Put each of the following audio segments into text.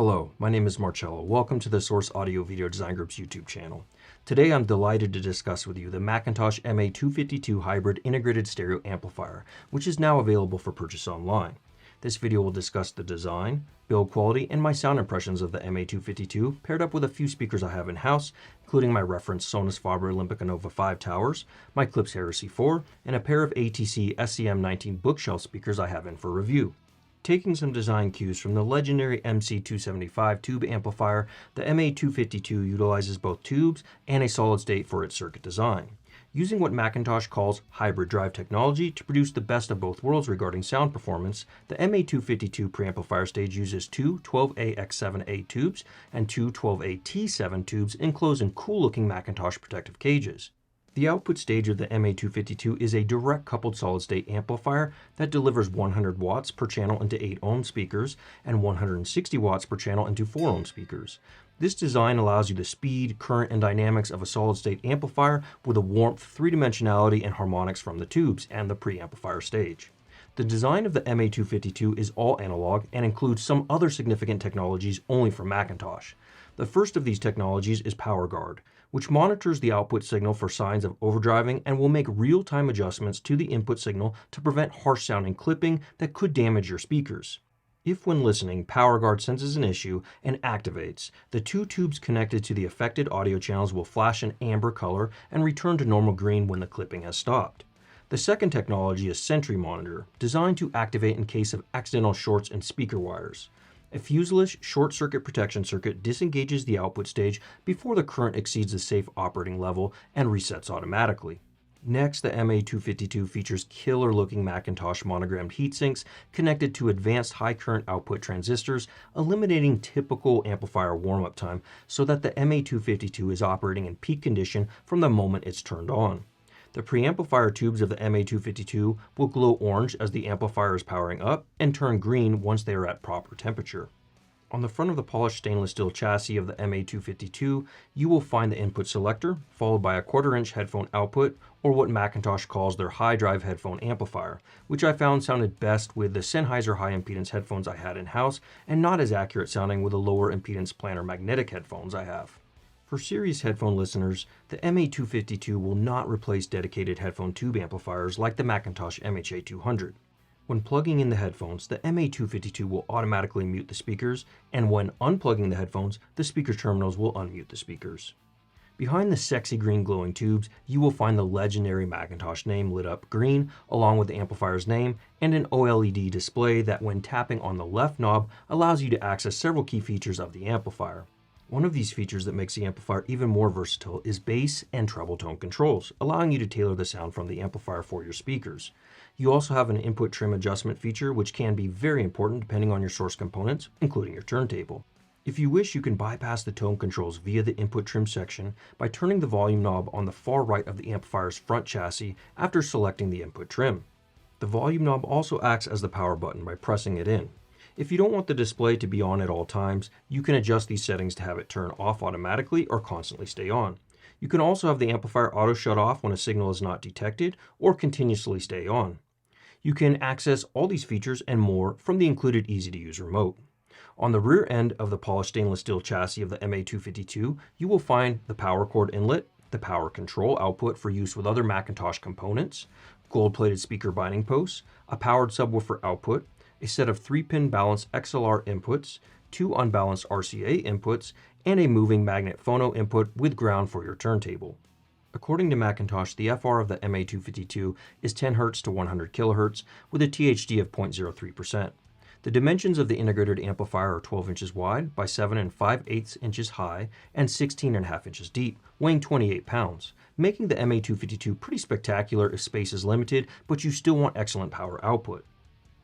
Hello, my name is Marcello. Welcome to the Source Audio Video Design Group's YouTube channel. Today I'm delighted to discuss with you the McIntosh MA252 Hybrid Integrated Stereo Amplifier, which is now available for purchase online. This video will discuss the design, build quality, and my sound impressions of the MA252 paired up with a few speakers I have in-house, including my reference Sonus Fabre Olympica Nova 5 towers, my Klipsch Heresy 4, and a pair of ATC SCM19 bookshelf speakers I have in for review. Taking some design cues from the legendary MC275 tube amplifier, the MA252 utilizes both tubes and a solid state for its circuit design, using what McIntosh calls hybrid drive technology to produce the best of both worlds regarding sound performance. The MA252 preamplifier stage uses two 12AX7A tubes and two 12AT7 tubes enclosed in cool-looking McIntosh protective cages. The output stage of the MA252 is a direct coupled solid-state amplifier that delivers 100 watts per channel into 8-ohm speakers and 160 watts per channel into 4-ohm speakers. This design allows you the speed, current, and dynamics of a solid-state amplifier with the warmth, three-dimensionality, and harmonics from the tubes and the preamplifier stage. The design of the MA252 is all analog and includes some other significant technologies only from McIntosh. The first of these technologies is PowerGuard, which monitors the output signal for signs of overdriving and will make real-time adjustments to the input signal to prevent harsh-sounding clipping that could damage your speakers. If when listening, PowerGuard senses an issue and activates, the two tubes connected to the affected audio channels will flash an amber color and return to normal green when the clipping has stopped. The second technology is Sentry Monitor, designed to activate in case of accidental shorts in speaker wires. A fuselage short circuit protection circuit disengages the output stage before the current exceeds the safe operating level and resets automatically. Next, the MA252 features killer-looking McIntosh monogrammed heatsinks connected to advanced high current output transistors, eliminating typical amplifier warm-up time so that the MA252 is operating in peak condition from the moment it's turned on. The preamplifier tubes of the MA252 will glow orange as the amplifier is powering up and turn green once they are at proper temperature. On the front of the polished stainless steel chassis of the MA252, you will find the input selector, followed by a 1/4-inch headphone output, or what McIntosh calls their high drive headphone amplifier, which I found sounded best with the Sennheiser high impedance headphones I had in-house and not as accurate sounding with the lower impedance planar magnetic headphones I have. For serious headphone listeners, the MA252 will not replace dedicated headphone tube amplifiers like the McIntosh MHA200. When plugging in the headphones, the MA252 will automatically mute the speakers, and when unplugging the headphones, the speaker terminals will unmute the speakers. Behind the sexy green glowing tubes, you will find the legendary McIntosh name lit up green, along with the amplifier's name, and an OLED display that when tapping on the left knob allows you to access several key features of the amplifier. One of these features that makes the amplifier even more versatile is bass and treble tone controls, allowing you to tailor the sound from the amplifier for your speakers. You also have an input trim adjustment feature, which can be very important depending on your source components, including your turntable. If you wish, you can bypass the tone controls via the input trim section by turning the volume knob on the far right of the amplifier's front chassis after selecting the input trim. The volume knob also acts as the power button by pressing it in. If you don't want the display to be on at all times, you can adjust these settings to have it turn off automatically or constantly stay on. You can also have the amplifier auto shut off when a signal is not detected or continuously stay on. You can access all these features and more from the included easy-to-use remote. On the rear end of the polished stainless steel chassis of the MA252, you will find the power cord inlet, the power control output for use with other McIntosh components, gold-plated speaker binding posts, a powered subwoofer output, a set of 3-pin balanced XLR inputs, 2 unbalanced RCA inputs, and a moving magnet phono input with ground for your turntable. According to McIntosh, the FR of the MA252 is 10 Hz to 100 kHz with a THD of 0.03%. The dimensions of the integrated amplifier are 12 inches wide by 7 5/8 inches high and 16.5 inches deep, weighing 28 pounds, making the MA252 pretty spectacular if space is limited, but you still want excellent power output.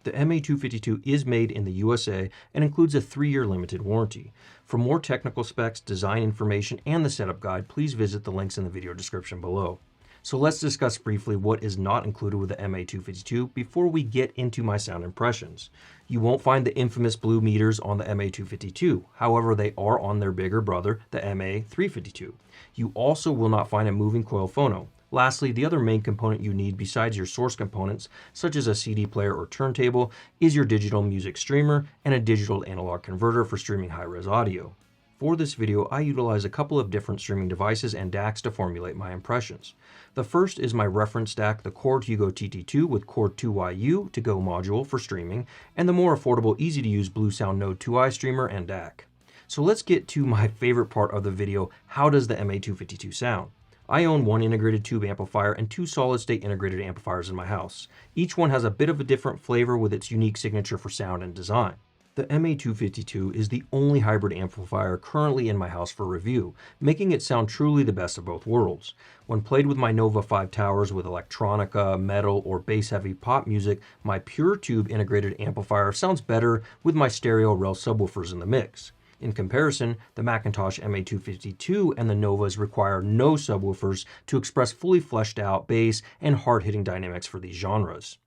The MA252 is made in the USA and includes a 3-year limited warranty. For more technical specs, design information, and the setup guide, please visit the links in the video description below. So let's discuss briefly what is not included with the MA252 before we get into my sound impressions. You won't find the infamous blue meters on the MA252, however they are on their bigger brother, the MA352. You also will not find a moving coil phono. Lastly, the other main component you need besides your source components, such as a CD player or turntable, is your digital music streamer and a digital to analog converter for streaming high-res audio. For this video, I utilize a couple of different streaming devices and DACs to formulate my impressions. The first is my reference DAC, the Chord Hugo TT2 with Chord 2YU to go module for streaming, and the more affordable, easy-to-use Bluesound Node 2i streamer and DAC. So let's get to my favorite part of the video, how does the MA252 sound? I own one integrated tube amplifier and two solid-state integrated amplifiers in my house. Each one has a bit of a different flavor with its unique signature for sound and design. The MA252 is the only hybrid amplifier currently in my house for review, making it sound truly the best of both worlds. When played with my Nova 5 towers with electronica, metal, or bass-heavy pop music, my pure tube integrated amplifier sounds better with my stereo RAAL subwoofers in the mix. In comparison, the McIntosh MA252 and the Novas require no subwoofers to express fully fleshed out bass and hard-hitting dynamics for these genres.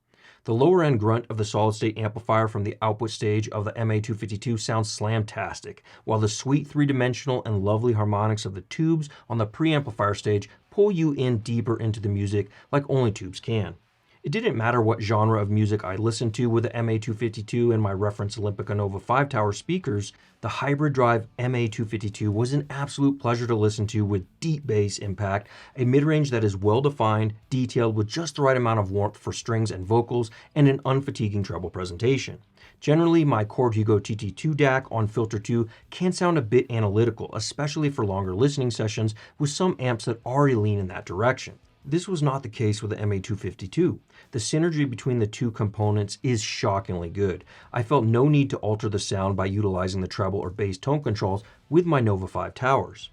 The lower-end grunt of the solid-state amplifier from the output stage of the MA252 sounds slamtastic, while the sweet three-dimensional and lovely harmonics of the tubes on the preamplifier stage pull you in deeper into the music like only tubes can. It didn't matter what genre of music I listened to with the MA252 and my reference Olympica Nova 5 tower speakers, the hybrid drive MA252 was an absolute pleasure to listen to with deep bass impact, a mid-range that is well-defined, detailed with just the right amount of warmth for strings and vocals, and an unfatiguing treble presentation. Generally, my Chord Hugo TT2 DAC on Filter 2 can sound a bit analytical, especially for longer listening sessions with some amps that already lean in that direction. This was not the case with the MA252. The synergy between the two components is shockingly good. I felt no need to alter the sound by utilizing the treble or bass tone controls with my Nova 5 towers.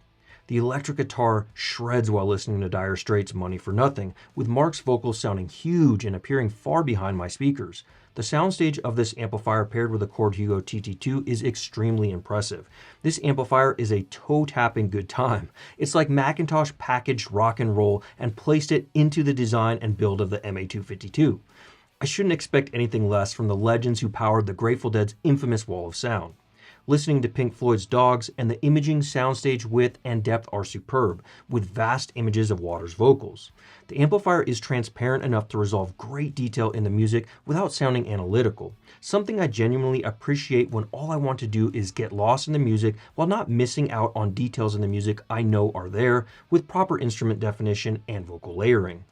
The electric guitar shreds while listening to Dire Straits' Money for Nothing, with Mark's vocals sounding huge and appearing far behind my speakers. The soundstage of this amplifier paired with the Chord Hugo TT2 is extremely impressive. This amplifier is a toe-tapping good time. It's like McIntosh packaged rock and roll and placed it into the design and build of the MA252. I shouldn't expect anything less from the legends who powered the Grateful Dead's infamous Wall of Sound. Listening to Pink Floyd's Dogs and the imaging, soundstage width, and depth are superb, with vast images of Waters' vocals. The amplifier is transparent enough to resolve great detail in the music without sounding analytical, something I genuinely appreciate when all I want to do is get lost in the music while not missing out on details in the music I know are there, with proper instrument definition and vocal layering.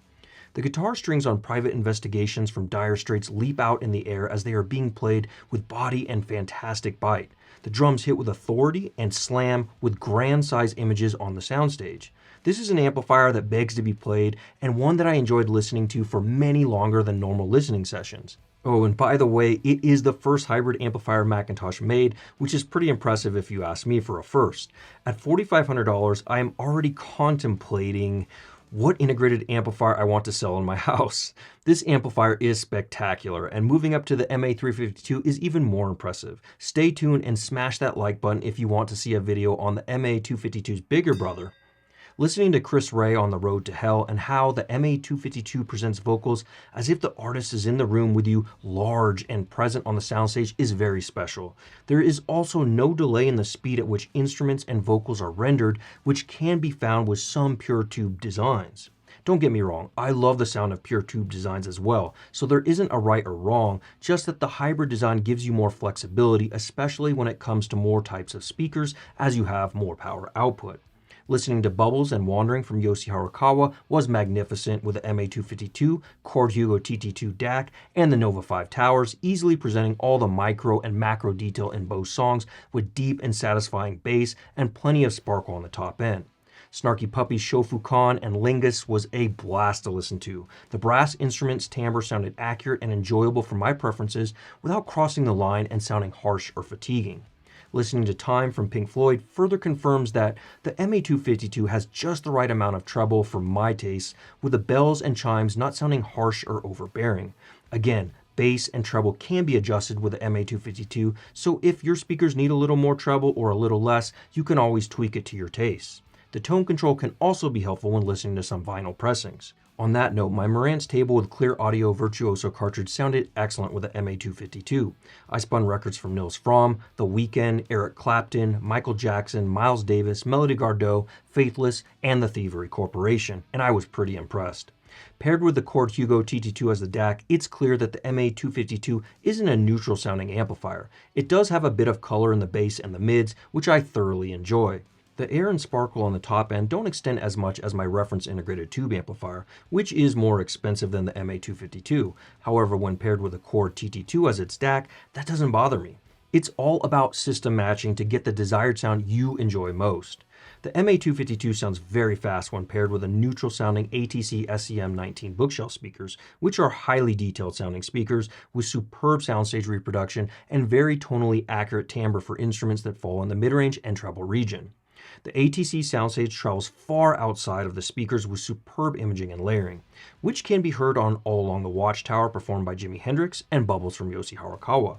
The guitar strings on Private Investigations from Dire Straits leap out in the air as they are being played with body and fantastic bite. The drums hit with authority and slam with grand size images on the soundstage. This is an amplifier that begs to be played and one that I enjoyed listening to for many longer than normal listening sessions. Oh, and by the way, it is the first hybrid amplifier McIntosh made, which is pretty impressive if you ask me for a first. At $4,500, I am already contemplating what integrated amplifier I want to sell in my house. This amplifier is spectacular, and moving up to the MA352 is even more impressive. Stay tuned and smash that like button if you want to see a video on the MA252's bigger brother. Listening to Chris Ray on The Road to Hell and how the MA252 presents vocals as if the artist is in the room with you, large and present on the soundstage, is very special. There is also no delay in the speed at which instruments and vocals are rendered, which can be found with some pure tube designs. Don't get me wrong, I love the sound of pure tube designs as well, so there isn't a right or wrong, just that the hybrid design gives you more flexibility, especially when it comes to more types of speakers as you have more power output. Listening to Bubbles and Wandering from Yoshi Harukawa was magnificent with the MA252, Chord Hugo TT2 DAC, and the Nova 5 towers, easily presenting all the micro and macro detail in both songs with deep and satisfying bass and plenty of sparkle on the top end. Snarky Puppy's Shofu Khan and Lingus was a blast to listen to. The brass instruments timbre sounded accurate and enjoyable for my preferences without crossing the line and sounding harsh or fatiguing. Listening to Time from Pink Floyd further confirms that the MA252 has just the right amount of treble for my taste, with the bells and chimes not sounding harsh or overbearing. Again, bass and treble can be adjusted with the MA252, so if your speakers need a little more treble or a little less, you can always tweak it to your taste. The tone control can also be helpful when listening to some vinyl pressings. On that note, my Marantz Table with Clear Audio Virtuoso cartridge sounded excellent with the MA252. I spun records from Nils Fromm, The Weeknd, Eric Clapton, Michael Jackson, Miles Davis, Melody Gardot, Faithless, and the Thievery Corporation, and I was pretty impressed. Paired with the Chord Hugo TT2 as the DAC, it's clear that the MA252 isn't a neutral sounding amplifier. It does have a bit of color in the bass and the mids, which I thoroughly enjoy. The air and sparkle on the top end don't extend as much as my reference integrated tube amplifier, which is more expensive than the MA252. However, when paired with a Chord TT2 as its DAC, that doesn't bother me. It's all about system matching to get the desired sound you enjoy most. The MA252 sounds very fast when paired with a neutral sounding ATC SEM19 bookshelf speakers, which are highly detailed sounding speakers with superb soundstage reproduction and very tonally accurate timbre for instruments that fall in the mid-range and treble region. The ATC soundstage travels far outside of the speakers with superb imaging and layering, which can be heard on All Along the Watchtower performed by Jimi Hendrix and Bubbles from Yoshi Harakawa.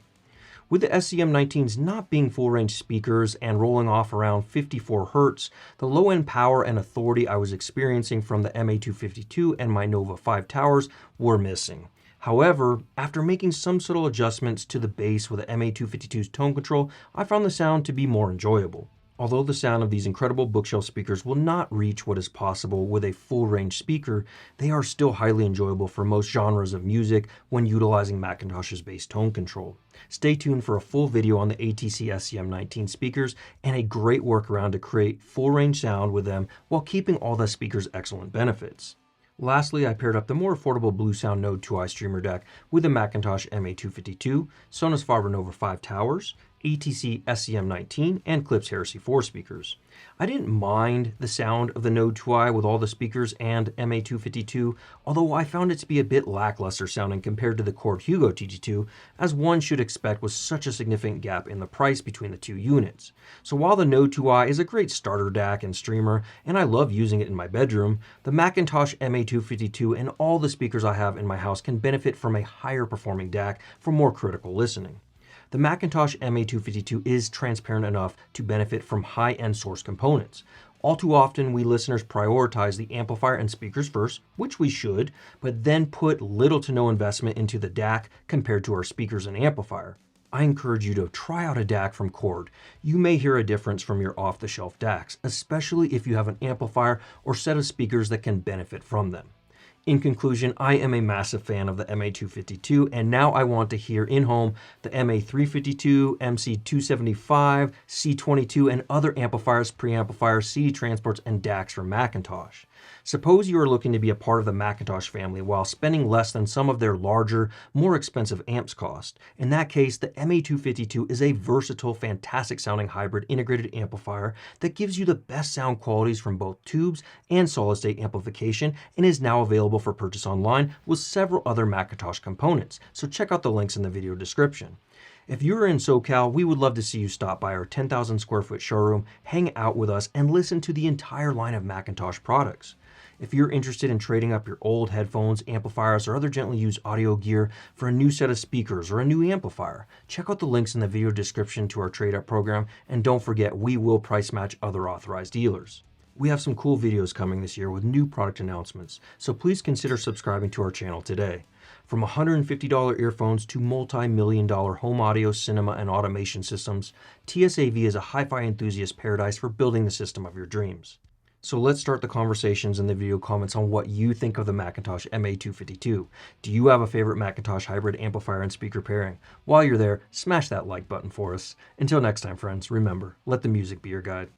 With the SEM19s not being full-range speakers and rolling off around 54 Hz, the low-end power and authority I was experiencing from the MA252 and my Nova 5 towers were missing. However, after making some subtle adjustments to the bass with the MA252's tone control, I found the sound to be more enjoyable. Although the sound of these incredible bookshelf speakers will not reach what is possible with a full-range speaker, they are still highly enjoyable for most genres of music when utilizing McIntosh's bass tone control. Stay tuned for a full video on the ATC SEM19 speakers and a great workaround to create full-range sound with them while keeping all the speakers' excellent benefits. Lastly, I paired up the more affordable Blue Sound Node 2i streamer DAC with the McIntosh MA252, Sonos Faber Nova 5 towers, ATC SEM19, and Klipsch Heresy 4 speakers. I didn't mind the sound of the Node 2i with all the speakers and MA252, although I found it to be a bit lackluster sounding compared to the Chord Hugo TT2, as one should expect with such a significant gap in the price between the two units. So while the Node 2i is a great starter DAC and streamer, and I love using it in my bedroom, the McIntosh MA252 and all the speakers I have in my house can benefit from a higher performing DAC for more critical listening. The McIntosh MA252 is transparent enough to benefit from high-end source components. All too often, we listeners prioritize the amplifier and speakers first, which we should, but then put little to no investment into the DAC compared to our speakers and amplifier. I encourage you to try out a DAC from Chord. You may hear a difference from your off-the-shelf DACs, especially if you have an amplifier or set of speakers that can benefit from them. In conclusion, I am a massive fan of the MA252, and now I want to hear in-home the MA352, MC275, C22, and other amplifiers, preamplifiers, CD transports, and DACs from McIntosh. Suppose you are looking to be a part of the McIntosh family while spending less than some of their larger, more expensive amps cost. In that case, the MA252 is a versatile, fantastic sounding hybrid integrated amplifier that gives you the best sound qualities from both tubes and solid-state amplification and is now available for purchase online with several other McIntosh components, so check out the links in the video description. If you're in SoCal, we would love to see you stop by our 10,000 square foot showroom, hang out with us, and listen to the entire line of McIntosh products. If you're interested in trading up your old headphones, amplifiers, or other gently used audio gear for a new set of speakers or a new amplifier, check out the links in the video description to our trade-up program, and don't forget, we will price match other authorized dealers. We have some cool videos coming this year with new product announcements, so please consider subscribing to our channel today. From $150 earphones to multi-million-dollar home audio, cinema, and automation systems, TSAV is a hi-fi enthusiast paradise for building the system of your dreams. So let's start the conversations in the video comments on what you think of the McIntosh MA252. Do you have a favorite McIntosh hybrid amplifier and speaker pairing? While you're there, smash that like button for us. Until next time, friends, remember, let the music be your guide.